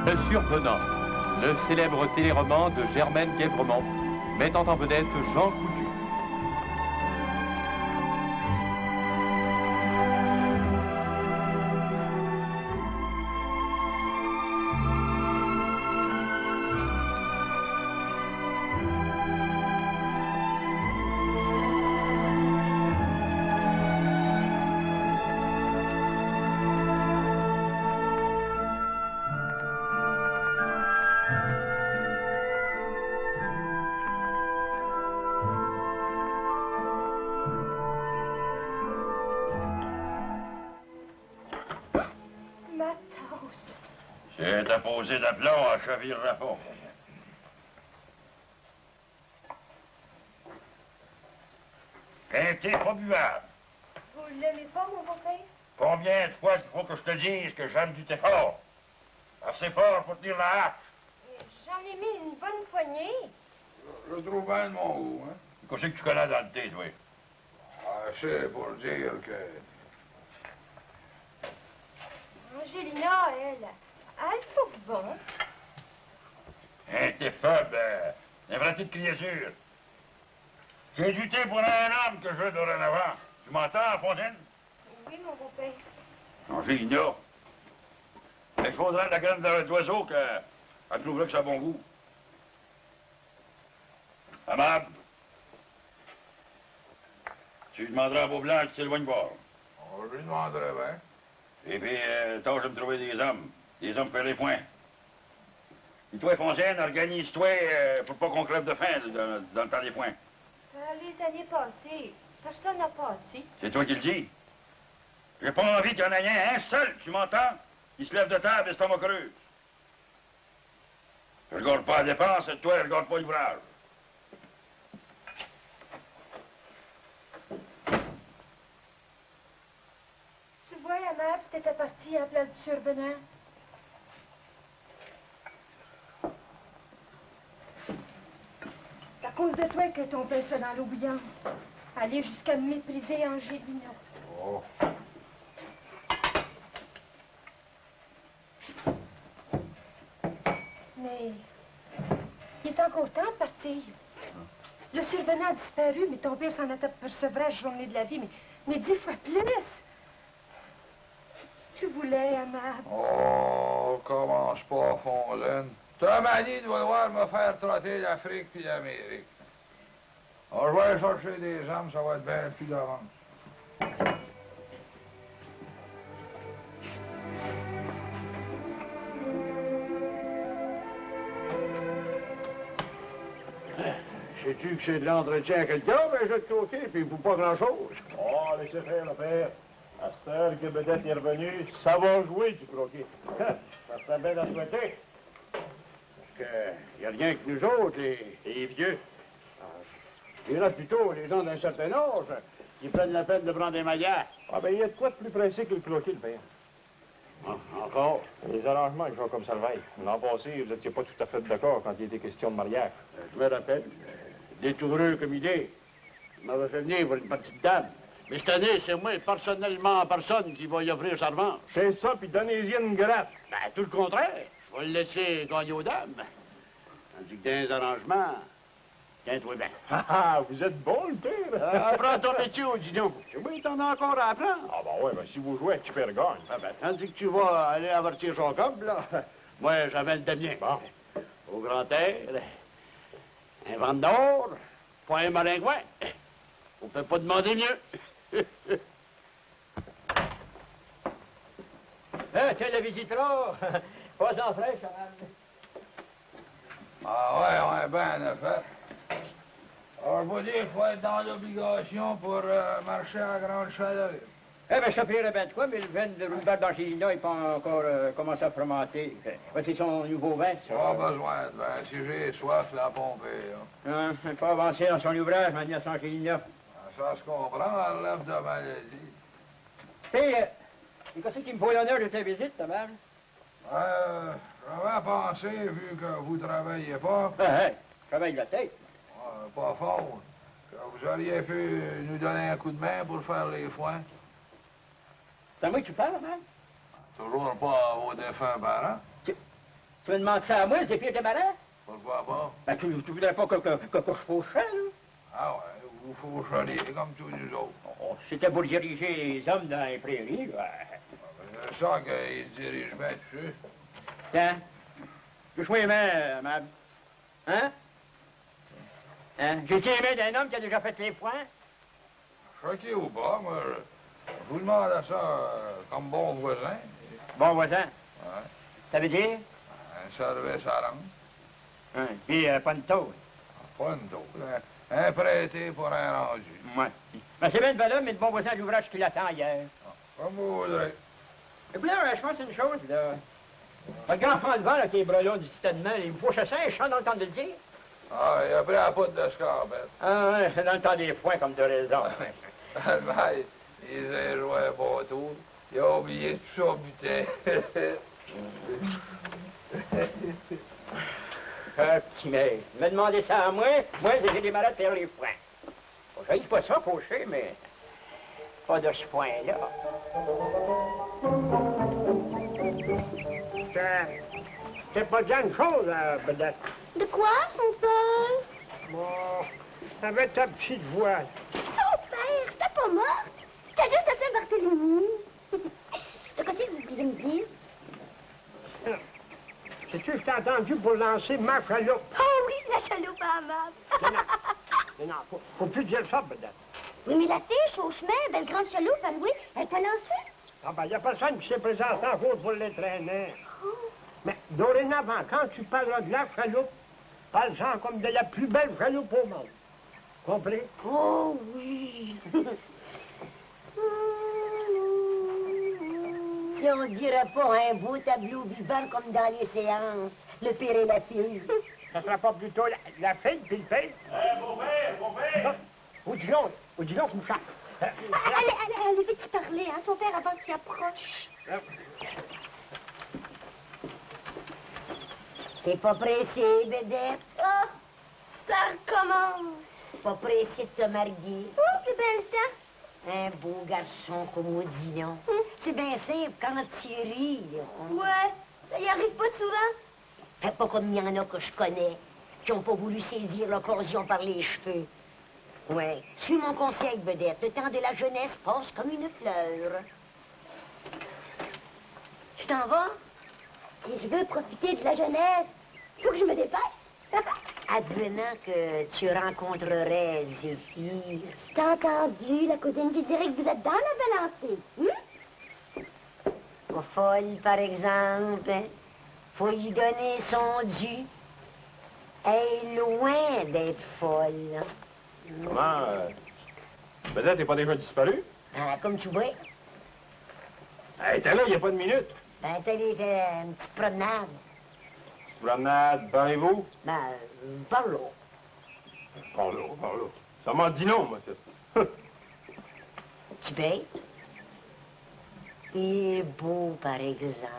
Le Survenant, le célèbre téléroman de Germaine Guèvremont, mettant en vedette Jean Coutu. C'est à poser d'aplomb à chavirera pas. Un thé pas buvable. Vous l'aimez pas, mon beau-père? Combien de fois il faut que je te dise que j'aime du thé fort? Assez fort pour tenir la hache. J'en ai mis une bonne poignée. Je trouve bien de mon goût, hein? Qu'est-ce que tu connais dans le thé, toi? Assez pour dire que... Angelina, elle trouve bon. Un thé faible, un vrai thé de criature. J'ai du thé pour un homme que je veux dorénavant. Tu m'entends, Fontaine? Oui, mon beau-père. Angelina. Il faudrait de la graine d'oiseau qu'elle trouverait que ça a bon goût. Amable. Tu demanderas à Beaublanc qui s'éloigne voir. On lui demanderait bien. Et puis, tâche de me trouver des hommes pour faire les points. Et toi, Fontaine, organise-toi pour pas qu'on crève de faim dans le temps des points. Les années passées, personne n'a pâti. C'est toi qui le dis. J'ai pas envie qu'il y en ait un seul, tu m'entends? Il se lève de table, l'estomac creux. Je regarde pas la dépense, et toi, je regarde pas l'ouvrage. Tu vois, Amable, t'étais parti en place du Survenant. C'est à cause de toi que ton père se fait dans l'eau bouillante. Aller jusqu'à mépriser Angelina. Oh. Mais il est encore temps de partir. Le Survenant a disparu, mais ton père s'en apercevra la journée de la vie, mais 10 fois plus. Tu voulais, Amable. Oh, commence pas, Fontaine. T'as manié de vouloir me faire trotter l'Afrique puis l'Amérique. Alors, je vais aller chercher des hommes, ça va être bien plus d'avance. Sais-tu que c'est de l'entretien à quelqu'un, ben je vais te côté, puis pour pas grand-chose. Oh, laissez faire, le père. À cette heure que Bedette est revenu, ça va jouer du croquet. Ça serait bien à souhaiter. Parce que y a rien que nous autres, les vieux. Je dirais plutôt les gens d'un certain âge qui prennent la peine de prendre des maillards. Ah, ben, il y a de quoi de plus pressé que le croquet, le père. Encore? Les arrangements que je vois comme ça le veille. L'an passé, vous n'étiez pas tout à fait d'accord quand il était question de mariage. Je me rappelle, détoureux comme idée, il m'avait fait venir pour une petite dame. Mais cette année, c'est moi, personnellement en personne, qui va y offrir sa revanche. C'est ça, puis donnez-y une gratte. Ben, tout le contraire. Je vais le laisser gagner aux dames. Tandis que dans les arrangements, tiens-toi bien. Ah, vous êtes bon, le père. Apprends ton métier, dis donc. Oui, t'en as encore à apprendre. Ah, ben ouais, ben si vous jouez, tu perds gagne. Ah ben, tandis que tu vas aller avertir Jacob, là, moi, j'avais le dernier. Bon. Au grand air, un vent d'or, pas un maringouin. On peut pas demander mieux. Tiens, la visitera. Pas en fraîche, Amable. Ah ouais, on est bien en fait. Alors, je vous dire qu'il faut être dans l'obligation pour marcher à grande chaleur. Eh bien, je t'offrirais bien de quoi, mais le vin de Roulbert d'Angelina n'est pas encore commencé à fermenter. C'est son nouveau vin, ça. Pas besoin de vin. Si j'ai soif, la pomper. Hein. Il faut avancer dans son ouvrage, ma nièce Angelina. Ça se comprend, elle relève de maladie. Et qu'est-ce qui me vaut l'honneur de ta visite, Amable? J'avais pensé, vu que vous ne travaillez pas, Je travaille la tête. pas fort, que vous auriez pu nous donner un coup de main pour faire les foins. C'est à moi que tu parles, Amable? Toujours pas à vos défunts parents. C'est Tu me demandes ça à moi, c'est Pierre Débarras? Pourquoi pas? Ben, tu voudrais pas que je fauche ça, là? Ah ouais, vous faucheriez comme tous nous autres. Oh, c'était pour diriger les hommes dans les prairies, ouais. Je sens qu'ils se dirigent bien dessus. Tiens, touche-moi les mains, amable. Hein? Hein? J'ai-tu les mains d'un homme qui a déjà fait les points? Choqué ou pas, moi, je vous demande à ça comme bon voisin. Bon voisin. Ouais. Ça veut dire? Un service à rendre. Hein? Puis, pas de taux. Pas une dose. Un prêté pour un rendu. Ouais. Ben, c'est bien de valeur, mais de bon voisin à l'ouvrage qui l'attend hier. Comme vous voudrez. Et puis là, je pense une chose, là. Le grand enfant devant, là, qui est brelon du citadement, il faut chasser un chant dans le temps de le dire. Ah, il a pris la poudre de scarpette. Ah, ouais, dans le temps des points, comme de raison. Ben, il s'est joué un bon tour. Il a oublié tout son butin. Un petit mec. Me demander ça à moi j'ai des malades faire les points. Bon, j'arrive pas ça, faucher, mais pas de ce point-là. C'est pas bien une chose, Bedette. De quoi, son père? Bon, avec ta petite voix. Son père, c'était pas moi. T'as juste appelé Barthélemy. De quoi c'est que vous voulez me dire? C'est-tu que je t'ai entendu pour lancer ma chaloupe? Oh oui, la chaloupe à Amable. Non, faut plus dire ça, Bedette. Oui, mais la fiche au chemin, belle grande chaloupe à louer, elle t'a lancé? Ah ben, y a personne qui s'est présenté en route pour les traîner. Mais dorénavant, quand tu parleras de la chaloupe, parle-en comme de la plus belle chaloupe au monde. Compris? Oh oui. Si on dirait pas un beau tableau vivant comme dans les séances, le père et la fille. Ça sera pas plutôt la fille puis le père? Beau-père! Ou disons que nous chasse. Allez, vite parler, hein, son père avant qu'il approche. T'es pas pressé, Bédette? Oh, ça recommence. Pas pressé de te marier. Oh, plus belle temps. Un beau garçon comme Odillon. C'est bien simple quand tu ris. Ouais, ça y arrive pas souvent. Fait pas comme il y en a que je connais, qui ont pas voulu saisir l'occasion par les cheveux. Ouais, suis mon conseil, Vedette. Le temps de la jeunesse passe comme une fleur. Tu t'en vas? Et je veux profiter de la jeunesse. Faut que je me dépêche. Advenant que tu rencontrerais Zéphir. T'as entendu, la cousine qui dirait que vous êtes dans la balancée, Pas folle, par exemple. Faut lui donner son dû. Elle est loin d'être folle. Comment? Peut-être t'es pas déjà disparu? Ah, comme tu vois. Elle était là il y a pas de minute. Ben, t'as une petite promenade. Petite promenade, parlez-vous? Ben, parlons. Parlons. Ça m'a dit non, moi, ça. Tu bêtes? Il est beau, par exemple.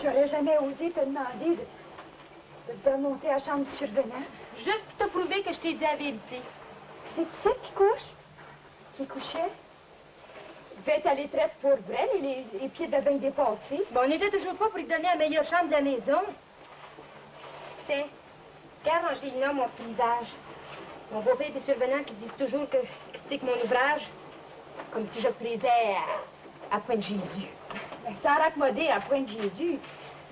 J'aurais jamais osé te demander de te faire monter à la chambre du survenant. Juste pour te prouver que je t'ai dit la vérité. C'est ça qui couche? Qui couchait? Il devait être à l'étrette pour vrai, les pieds devaient bien dépassés. Bon, on n'était toujours pas pour lui donner la meilleure chambre de la maison. Tiens, regarde, Angelina, mon paysage. Mon beau-père des survenants qui disent toujours que je critique mon ouvrage comme si je prisais à Pointe Jésus. Ben, sans raccommoder à Pointe Jésus,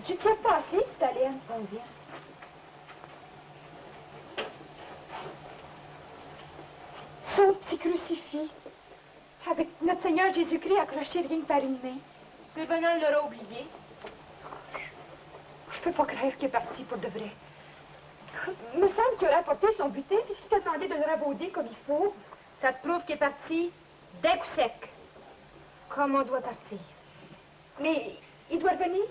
tu t'y as passé, tu t'allais à une onzième. Son petit crucifix, avec notre Seigneur Jésus-Christ accroché rien que par une main. Le survenant l'aura oublié. Je peux pas croire qu'il est parti pour de vrai. Il me semble qu'il aurait apporté son butin puisqu'il t'attendait de le rabauder comme il faut. Ça te prouve qu'il est parti d'un coup sec. Comme on doit partir. Mais il doit revenir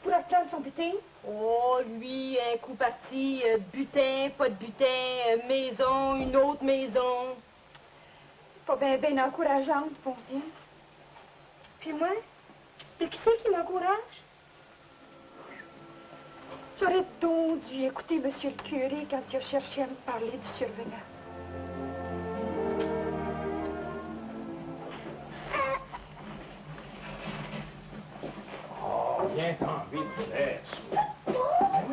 pour reprendre son butin. Oh, lui, un coup parti, butin, pas de butin, maison, une autre maison. Pas bien encourageante, Ponzienne. Puis moi, de qui c'est qui m'encourage? J'aurais donc dû écouter monsieur le curé quand il a cherché à me parler du survenant. bien t'envie de laisse.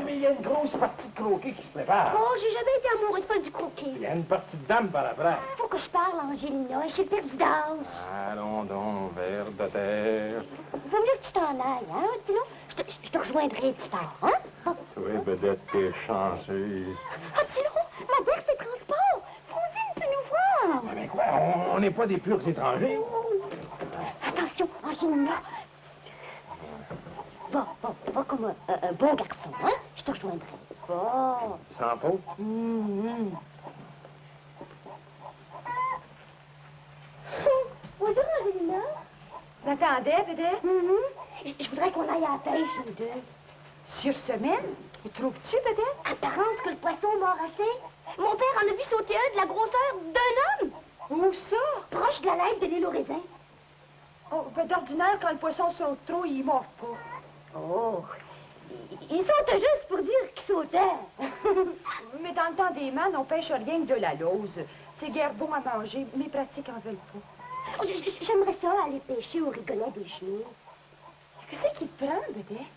Mais il y a une grosse partie de croquet qui se prépare. Oh, j'ai jamais été amoureuse folle du croquet. Il y a une partie de dame par après. Faut que je parle, Angelina. J'ai perdu d'âge. Allons donc, vers de terre. Vaut mieux que tu t'en ailles, hein? Sinon, je te rejoindrai plus tard, hein? Oh. Oui, vedette, t'es chanceuse. Ah, dis-le, ma mère fait transport. Fondine peut nous voir. Mais quoi, on n'est pas des purs étrangers. Attention, Angelina. Va comme un bon garçon, hein? Je te rejoindrai. Bon. Sans faute. Bonjour, Angelina. T'attendais, vedette? Je voudrais qu'on aille à la pêche, nous deux. Sur semaine? Et trouves-tu, vedette? Apparence que le poisson mord assez. Mon père en a vu sauter un de la grosseur d'un homme. Où ça? Proche de la lèvre de l'île au raisin. Oh, ben d'ordinaire, quand le poisson saute trop, il mord pas. Oh, il sautait juste pour dire qu'il sautait. Mais dans le temps des mannes, on pêche rien que de la lauze. C'est guère bon à manger, mes pratiques en veulent pas. Oh, j'aimerais ça aller pêcher au rigolet des chenilles. Qu'est-ce qui te prend, vedette?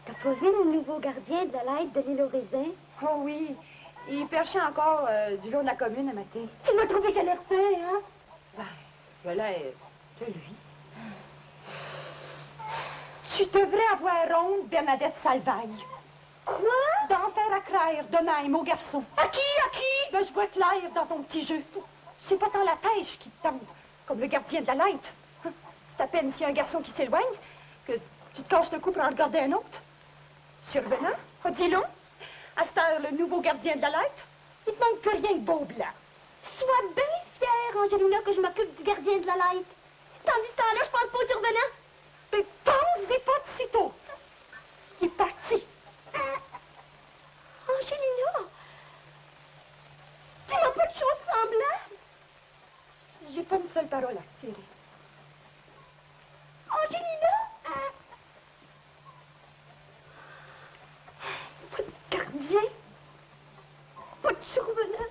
T'as pas vu le nouveau gardien de la lettre de l'île au raisin? Oh oui, il perchait encore du long de la commune un matin. Tu m'as trouvé qu'elle a l'air fin, hein? Ben, je l'air de lui. Tu devrais avoir honte, Bernadette Salvaille. Quoi? D'en faire à craire de même au garçon. À qui? Ben, je vois clair dans ton petit jeu. C'est pas tant la pêche qui te tente, comme le gardien de la lettre. C'est à peine s'il y a un garçon qui s'éloigne que tu te casses le cou pour en regarder un autre. Survenant, dis-le. À cette heure, le nouveau gardien de la lettre, il te manque plus rien que beau blanc. Sois bien fière, Angelina, que je m'occupe du gardien de la lettre. Tandis ce temps-là, je pense pas au survenant. Mais pense-y pas de sitôt. Il est parti. Angelina, tu m'as pas de choses semblables. J'ai pas une seule parole à tirer. Angelina? Pas de gardien. Pas de survenant.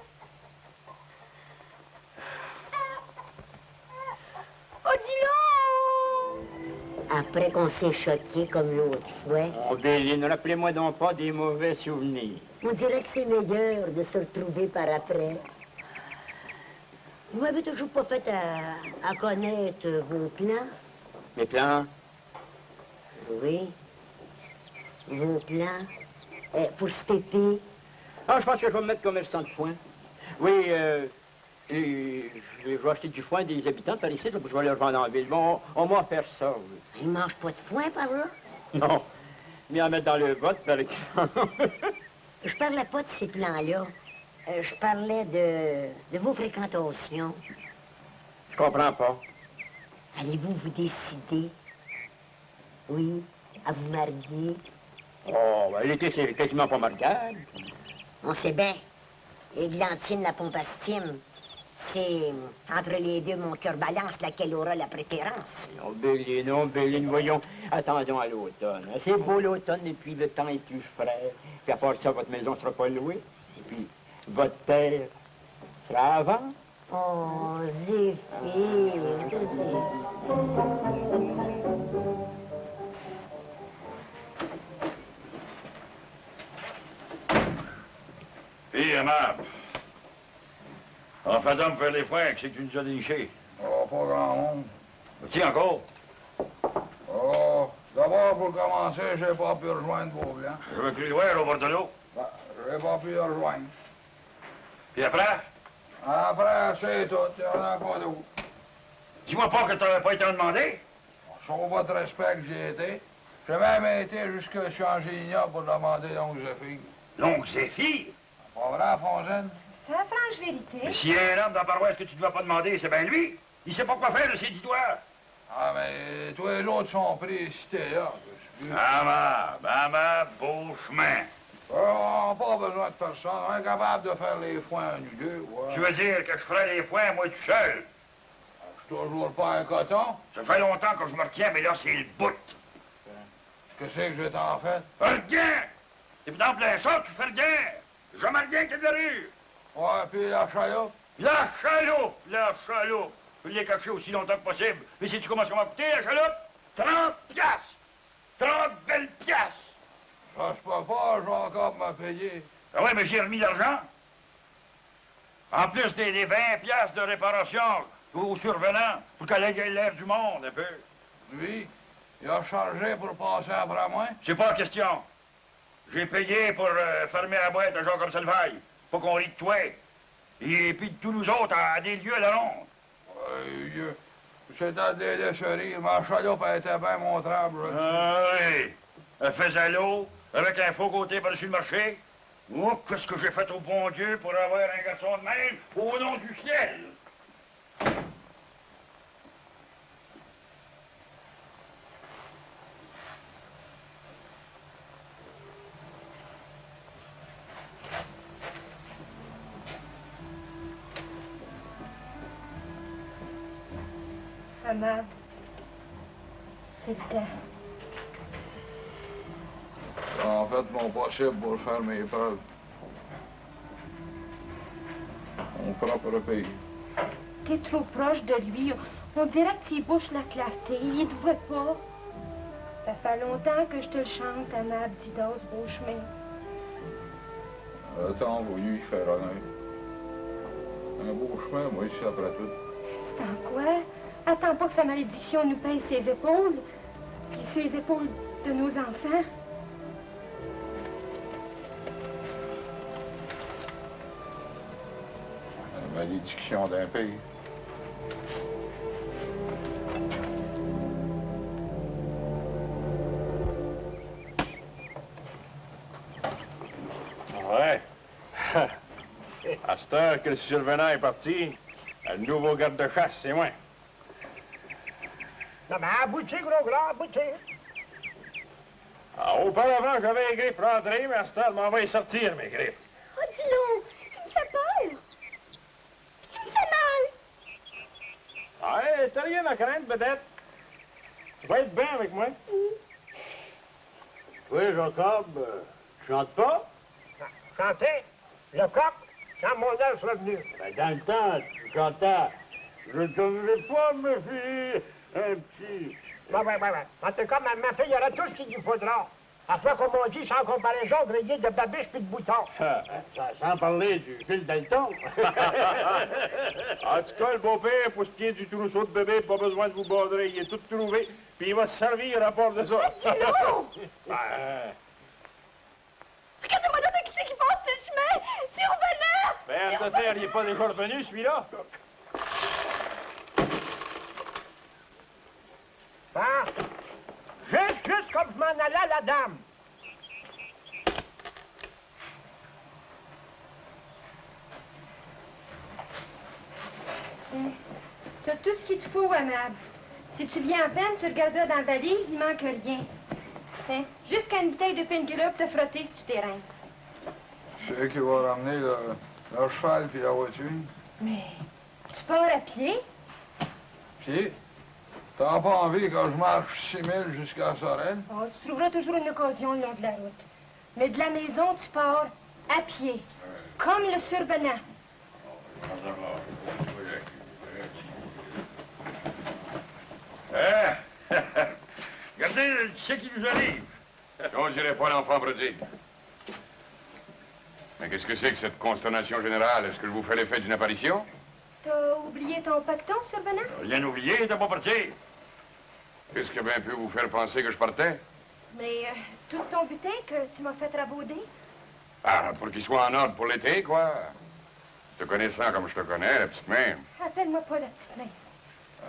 Oh, dis-le! Après qu'on s'est choqué comme l'autre fois, Oh, Béline, rappelez-moi donc pas des mauvais souvenirs. on dirait que c'est meilleur de se retrouver par après. Vous m'avez toujours pas fait à connaître vos plans. Mes plans? Oui. Vos plans. Pour cet été. Ah, je pense que je vais me mettre commerçant de foin. Oui, et je vais acheter du foin des habitants par ici, là, puis je vais leur vendre en ville. Bon, on va faire ça, oui. Ils mangent pas de foin par là? Non, mais en mettre dans le vote, par exemple. Je parlais pas de ces plans-là. Je parlais de vos fréquentations. Je comprends pas. Allez-vous vous décider? Oui, à vous marier? Oh, ben, l'été, c'est quasiment pas marquable. On sait bien. Églantine, la pompe à stime. C'est entre les deux, mon cœur balance laquelle aura la préférence. Non, Béline, voyons. Attendons à l'automne. C'est beau l'automne, et puis le temps est plus frais. Puis à part ça, votre maison ne sera pas louée. Et puis, votre terre sera à vendre. Oh, Zéphine. Hé, aimable. Enfin d'homme faire les foins, que c'est que tu nous as déniché. Oh, pas grand monde. Tiens encore. Oh, d'abord, pour commencer, j'ai pas pu rejoindre vos blancs. Je veux plus loin, au bord de l'eau. Ben, j'ai pas pu le rejoindre. Puis après, Après, c'est tout. Il y en a pas d'autre. dis-moi pas que t'avais pas été en demandé. Sur votre respect que j'ai été. J'ai même été jusque chez Angelina pour demander l'oncle Zéphine. Donc, Zéphine. Pas vrai, Fonsène? C'est la franche vérité. Mais s'il y a un homme dans la paroisse que tu ne dois pas demander, c'est bien lui. Il sait pas quoi faire de ses 10 doigts. Ah, mais tous les autres sont pris cités là. Amable, beau chemin. On n'a pas besoin de personne. On est capable de faire les foins, nous deux. Ouais. Tu veux dire que je ferais les foins, moi, tout seul? Je suis toujours pas un coton. Ça fait longtemps que je me retiens, mais là, c'est le bout. Qu'est-ce que j'ai t'en fait? Le gain! Et puis dans plein ça, tu fais le gain. Jamais rien que de la rue. Ouais, puis la chaloupe. La chaloupe. Je l'ai cachée aussi longtemps que possible. Mais sais-tu comment ça m'a coûté, la chaloupe? 30 piastres. 30 belles piastres! Ça se peut pas, je vais encore me payer. Ah ouais, mais j'ai remis l'argent. En plus des 20 piastres de réparation au survenant, pour qu'elle ait l'air du monde, un peu. Lui, il a chargé pour passer après moi. C'est pas la question. J'ai payé pour fermer la boîte à Jean comme ça le vaille. Faut qu'on rit de toi. Et puis de tous nous autres à des lieux à la ronde. C'était des laisseries. Ma chaloupe a été bien montrable. Ah oui. Elle faisait l'eau avec un faux côté par-dessus le marché. Oh, qu'est-ce que j'ai fait au bon Dieu pour avoir un garçon de même au nom du ciel? Amable, c'est le temps. En fait, mon possible pour faire mes preuves. Mon propre pays. T'es trop proche de lui. On dirait que tu bouches la clarté. Il te voit pas. Ça fait longtemps que je te le chante, Amable Didas Beauchemin. Tant voulu faire honneur. Un beau chemin, moi, ici, après tout. C'est en quoi? Attends pas que sa malédiction nous paye ses épaules, puis sur les épaules de nos enfants. La malédiction d'un pays. Ouais. À cette heure que le survenant est parti, le nouveau garde-chasse, c'est moi. Non, mais abouti, gros gras, abouti. Ah, auparavant, j'avais les griffes rentrées, mais à cette heure, je m'en vais sortir, mes griffes. Oh, dis-donc, tu me fais peur. Tu me fais mal. Ouais, t'as rien à craindre, peut-être. Tu vas être bien avec moi. Oui, Jacob, tu chantes pas? Chanter, le coq, quand mon âge soit venu. Ben, dans le temps, tu chantais. Je ne te pas, me fille, un petit. Ouais. En tout cas, ma fille, il y aura tout ce qu'il lui faudra. À fois, comme on dit, sans comparaison, grillé de babiche puis de boutons. Sans parler du fil Dalton. En tout cas, le beau-père, pour ce qui est du trousseau de bébé, pas besoin de vous border. Il est tout trouvé, puis il va se servir à part de ça. Non! Ben, Regardez-moi là, qui c'est qui passe ce chemin? Survenant! Père de terre, il n'est pas déjà revenu, celui-là? Hein? Juste comme je m'en allais à la dame. T'as tout ce qu'il te faut, Amable. Si tu viens à peine, tu regarderas dans la valise, il manque rien. Hein? Jusqu'à une bouteille de painkiller pour te frotter si tu t'éreins. C'est qui va ramener le cheval puis la voiture. Mais tu pars à pied? Puis, t'as pas envie que je marche 6 000 jusqu'à Sorel? Oh, tu trouveras toujours une occasion le long de la route. Mais de la maison, tu pars à pied. Comme le survenant. Regardez ce qui nous arrive. On dirait pas l'enfant prodigue. Mais qu'est-ce que c'est que cette consternation générale? Est-ce que je vous fais l'effet d'une apparition? T'as oublié ton pacton, survenant? Rien oublié, t'as pas parti. Qu'est-ce qui a bien pu vous faire penser que je partais? Mais tout ton butin que tu m'as fait rabauder? Ah, pour qu'il soit en ordre pour l'été, quoi. Te connaissant comme je te connais, la petite main. Appelle-moi pas la petite main.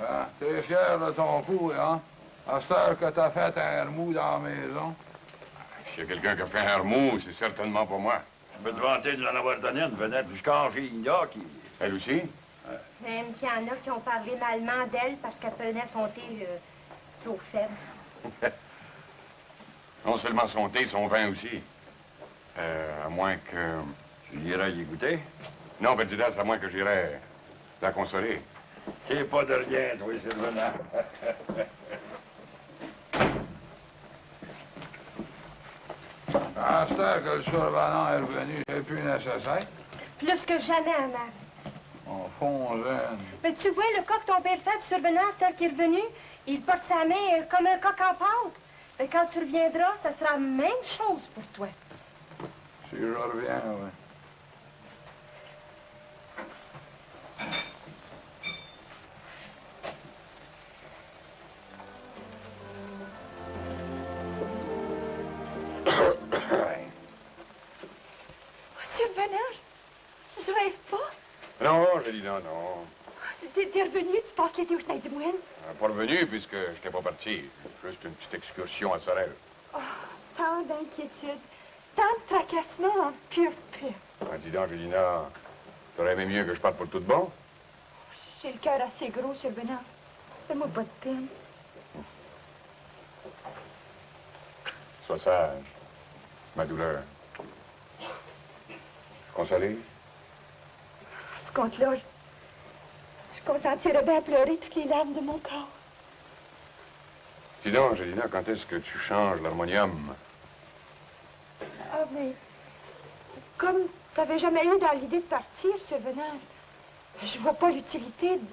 Ah, t'es fier de ton coup, hein? À cette heure que t'as fait un remous dans la maison. S'il y a quelqu'un qui a fait un remous, c'est certainement pas moi. Je peux te vanter de l'en avoir donné une vedette jusqu'à Gigna qui... Elle aussi? Même qu'il y en a qui ont parlé malement d'elle parce qu'elle prenait son thé trop faible. Non seulement son thé, son vin aussi. À moins que... Tu irais y goûter? Non, Bettidas, à moins que j'irais la consoler. C'est pas de rien, toi, Sylvenant. À cette heure que le survenant est revenu, c'est plus nécessaire. Plus que jamais, Amable. Mon fond, jeune. Mais tu vois, le coq ton père fait du survenant, c'est qui est revenu, il porte sa main comme un coq en pâte. Et quand tu reviendras, ça sera la même chose pour toi. Si je reviens, oui. Survenant, je rêve pas. Non, j'ai dit non, non. T'es revenu, tu passes l'été au Schneidermoine. Pas revenu puisque je n'étais pas parti. Juste une petite excursion à Sorel. Oh, tant d'inquiétude, tant de tracassement en pur. Dis donc, Gélina, t'aurais aimé mieux que je parte pour tout de bon? J'ai le cœur assez gros, Survenant. Fais-moi pas de peine. Sois sage. Ma douleur. Consolé? À ce compte-là, je consentirais bien à pleurer toutes les larmes de mon corps. Dis donc, Gélina, quand est-ce que tu changes l'harmonium? Ah, mais comme t'avais jamais eu dans l'idée de partir, Survenant, je vois pas l'utilité de...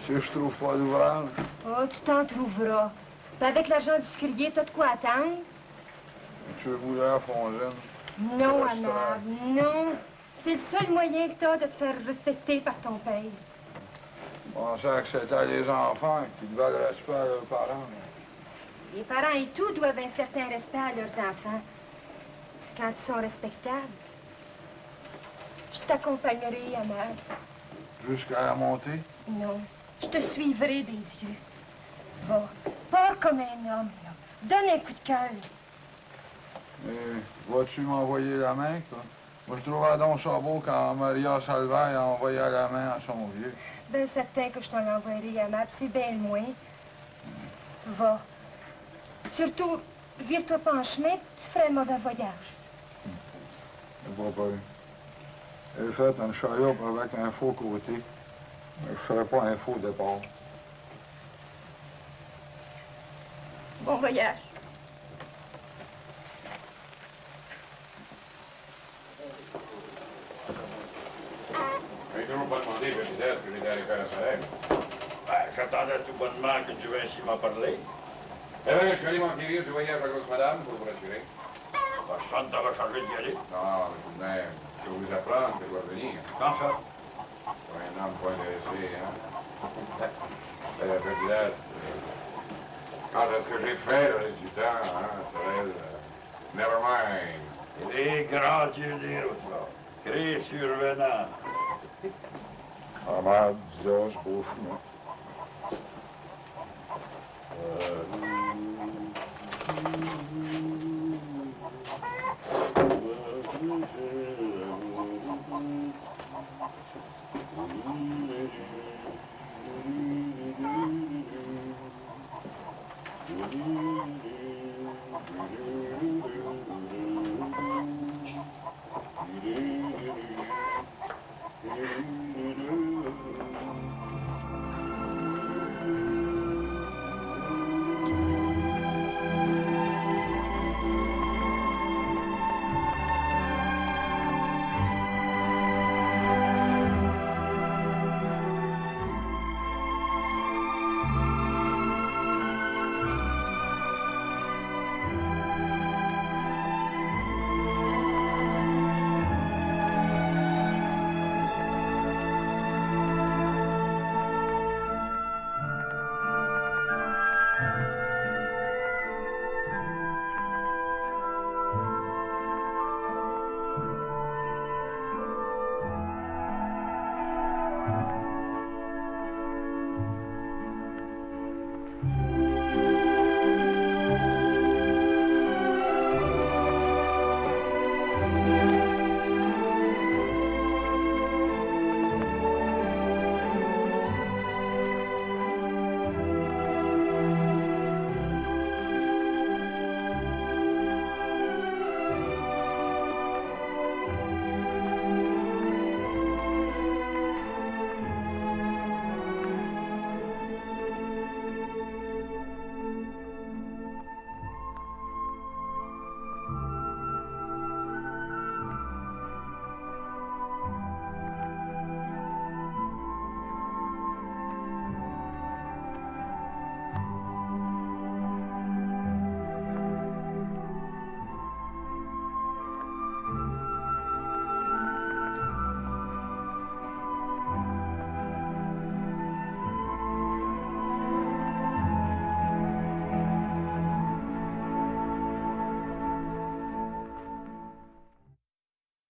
Si je trouve pas d'ouvrage. Oh, tu t'en trouveras. Puis avec l'argent du sucrier, t'as de quoi attendre? Tu veux bouger à Fontaine? Non, Amable, non. C'est le seul moyen que t'as de te faire respecter par ton père. Je pensais que c'était les enfants qui devaient le respect à leurs parents. Les parents et tout doivent un certain respect à leurs enfants. Quand ils sont respectables. Je t'accompagnerai, Amable. Jusqu'à la montée? Non. Je te suivrai des yeux. Va. Pars comme un homme, là. Donne un coup de cœur. Vas-tu m'envoyer la main, toi? Moi, je trouvais donc ça beau quand Maria Salvaire a envoyé la main à son vieux. Ben certain que je t'en envoierai, Amable. C'est bien le moins. Va. Surtout, vire-toi pas en chemin, tu ferais un mauvais voyage. C'est pas peur. J'ai fait une chaloupe avec un faux côté. Mais je ferais pas un faux départ. Bon voyage. Je n'ai toujours pas demandé, Bénédette, ce que j'étais allé faire à Sorel. Ben, j'attendais tout bonnement que tu viennes ici m'en parler. Eh bien, je suis allé m'enquérir du voyage de la grosse madame pour vous rassurer. Personne t'aura chargé d'y aller. Non, mais tout de même, je vais vous apprendre qu'elle doit venir. Quand ça? Pour un homme pas intéressé, hein? Bénédette, quand est-ce que j'ai fait le reste du temps, hein, Sorel? Never mind. Les grands yeux des routes, là. Crée survenant. Amable, Dios, beau chemin.